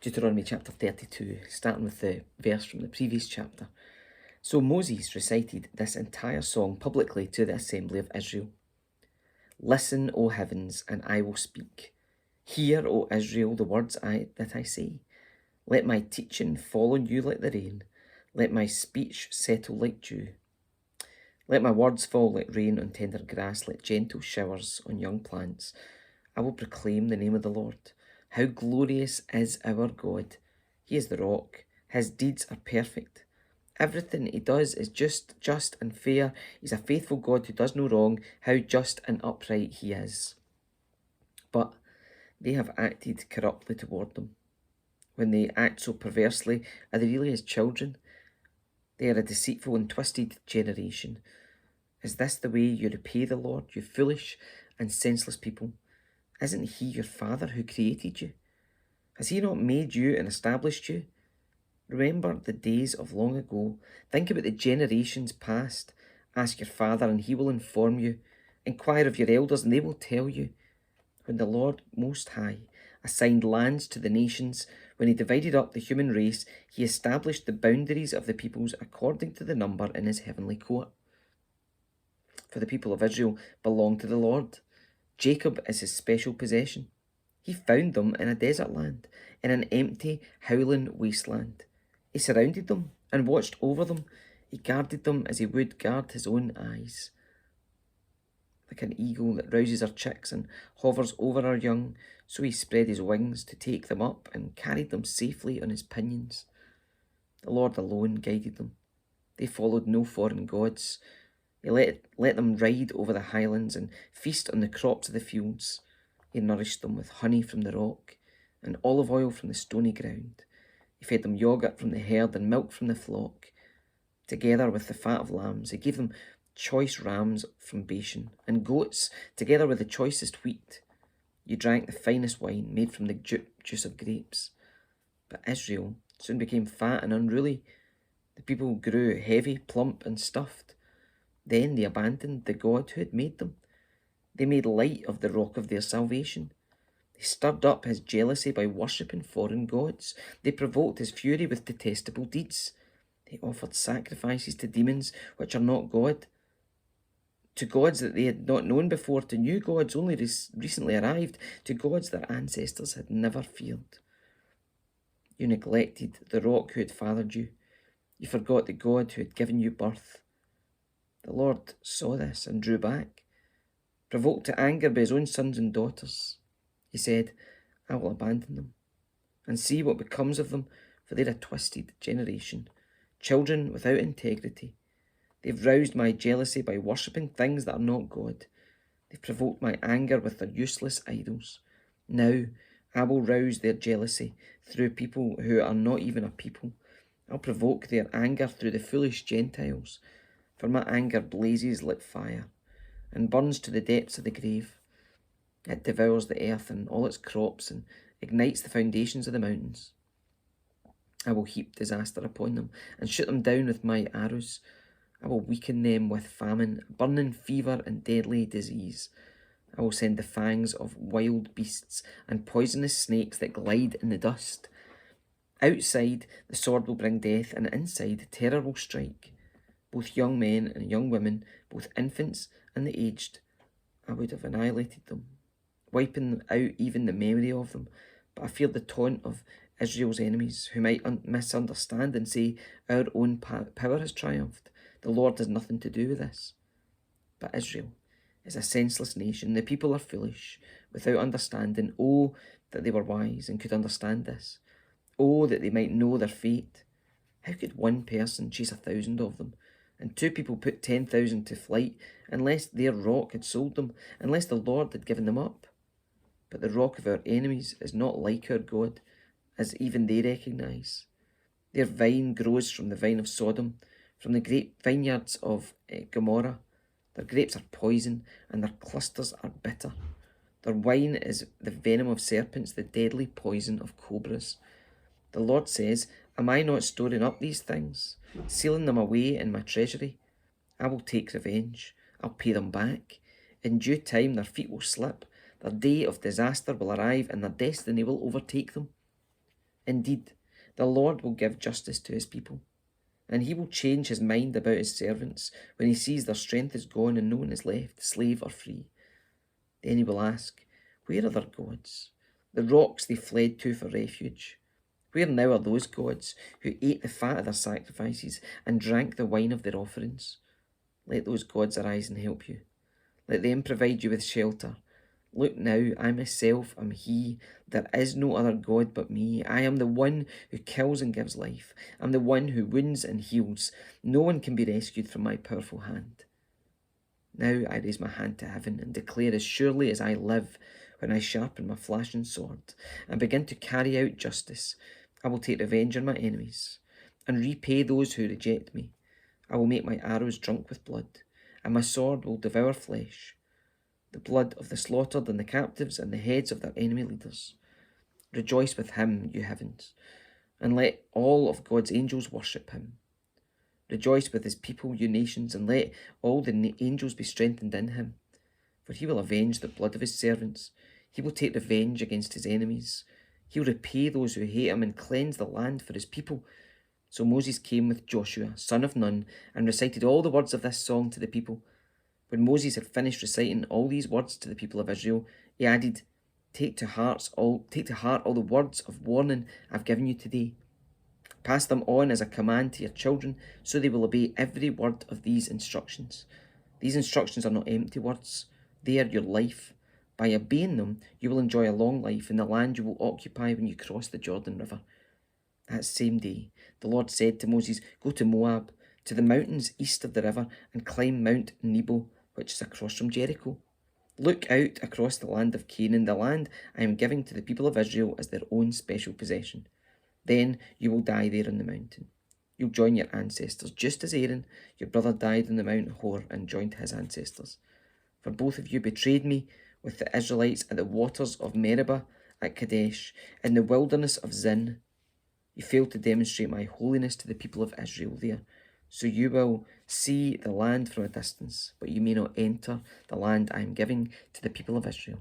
Deuteronomy chapter 32, starting with the verse from the previous chapter. So Moses recited this entire song publicly to the assembly of Israel. Listen, O heavens, and I will speak. Hear, O Israel, the words that I say. Let my teaching fall on you like the rain. Let my speech settle like dew. Let my words fall like rain on tender grass, like gentle showers on young plants. I will proclaim the name of the Lord. How glorious is our God. He is the rock. His deeds are perfect. Everything he does is just and fair. He's a faithful God who does no wrong. How just and upright he is. But they have acted corruptly toward them. When they act so perversely, are they really his children? They are a deceitful and twisted generation. Is this the way you repay the Lord, you foolish and senseless people? Isn't he your Father who created you? Has he not made you and established you? Remember the days of long ago. Think about the generations past. Ask your father and he will inform you. Inquire of your elders and they will tell you. When the Lord Most High assigned lands to the nations, when he divided up the human race, he established the boundaries of the peoples according to the number in his heavenly court. For the people of Israel belong to the Lord. Jacob is his special possession. He found them in a desert land, in an empty, howling wasteland. He surrounded them and watched over them. He guarded them as he would guard his own eyes. Like an eagle that rouses her chicks and hovers over her young, so he spread his wings to take them up and carried them safely on his pinions. The Lord alone guided them. They followed no foreign gods. He let them ride over the highlands and feast on the crops of the fields. He nourished them with honey from the rock and olive oil from the stony ground. He fed them yogurt from the herd and milk from the flock. Together with the fat of lambs, he gave them choice rams from Bashan and goats together with the choicest wheat. You drank the finest wine made from the juice of grapes. But Israel soon became fat and unruly. The people grew heavy, plump and stuffed. Then they abandoned the God who had made them. They made light of the rock of their salvation. They stirred up his jealousy by worshipping foreign gods. They provoked his fury with detestable deeds. They offered sacrifices to demons which are not God, to gods that they had not known before, to new gods only recently arrived, to gods their ancestors had never feared. You neglected the rock who had fathered you. You forgot the God who had given you birth. The Lord saw this and drew back, provoked to anger by his own sons and daughters. He said, I will abandon them and see what becomes of them, for they're a twisted generation, children without integrity. They've roused my jealousy by worshipping things that are not God. They've provoked my anger with their useless idols. Now I will rouse their jealousy through people who are not even a people. I'll provoke their anger through the foolish Gentiles. For my anger blazes like fire and burns to the depths of the grave. It devours the earth and all its crops and ignites the foundations of the mountains. I will heap disaster upon them and shoot them down with my arrows. I will weaken them with famine, burning fever and deadly disease. I will send the fangs of wild beasts and poisonous snakes that glide in the dust. Outside, the sword will bring death, and inside, terror will strike. Both young men and young women, both infants and the aged, I would have annihilated them, wiping out even the memory of them. But I feared the taunt of Israel's enemies, who might misunderstand and say, our own power has triumphed. The Lord has nothing to do with this. But Israel is a senseless nation. The people are foolish, without understanding. Oh, that they were wise and could understand this. Oh, that they might know their fate. How could one person chase 1,000 of them, and two people put 10,000 to flight, unless their rock had sold them, unless the Lord had given them up? But the rock of our enemies is not like our God, as even they recognise. Their vine grows from the vine of Sodom, from the grape vineyards of Gomorrah. Their grapes are poison, and their clusters are bitter. Their wine is the venom of serpents, the deadly poison of cobras. The Lord says, am I not storing up these things, sealing them away in my treasury? I will take revenge. I'll pay them back. In due time their feet will slip. Their day of disaster will arrive, and their destiny will overtake them. Indeed, the Lord will give justice to his people, and he will change his mind about his servants when he sees their strength is gone and no one is left, slave or free. Then he will ask, where are their gods, the rocks they fled to for refuge? Where now are those gods who ate the fat of their sacrifices and drank the wine of their offerings? Let those gods arise and help you. Let them provide you with shelter. Look now, I myself am he. There is no other God but me. I am the one who kills and gives life. I am the one who wounds and heals. No one can be rescued from my powerful hand. Now I raise my hand to heaven and declare, as surely as I live, when I sharpen my flashing sword and begin to carry out justice, I will take revenge on my enemies and repay those who reject me. I will make my arrows drunk with blood, and my sword will devour flesh, the blood of the slaughtered and the captives and the heads of their enemy leaders. Rejoice with him, you heavens, and let all of God's angels worship him. Rejoice with his people, you nations, and let all the angels be strengthened in him. For he will avenge the blood of his servants. He will take revenge against his enemies. He will repay those who hate him and cleanse the land for his people. So Moses came with Joshua, son of Nun, and recited all the words of this song to the people. When Moses had finished reciting all these words to the people of Israel, he added, Take to heart all the words of warning I've given you today. Pass them on as a command to your children, so they will obey every word of these instructions. These instructions are not empty words. They are your life. By obeying them, you will enjoy a long life in the land you will occupy when you cross the Jordan River. That same day, the Lord said to Moses, Go to Moab, to the mountains east of the river, and climb Mount Nebo, which is across from Jericho. Look out across the land of Canaan, the land I am giving to the people of Israel as their own special possession. Then you will die there on the mountain. You'll join your ancestors, just as Aaron, your brother, died on the Mount Hor and joined his ancestors. For both of you betrayed me with the Israelites at the waters of Meribah, at Kadesh, in the wilderness of Zin. You failed to demonstrate my holiness to the people of Israel there. So you will see the land from a distance, but you may not enter the land I am giving to the people of Israel.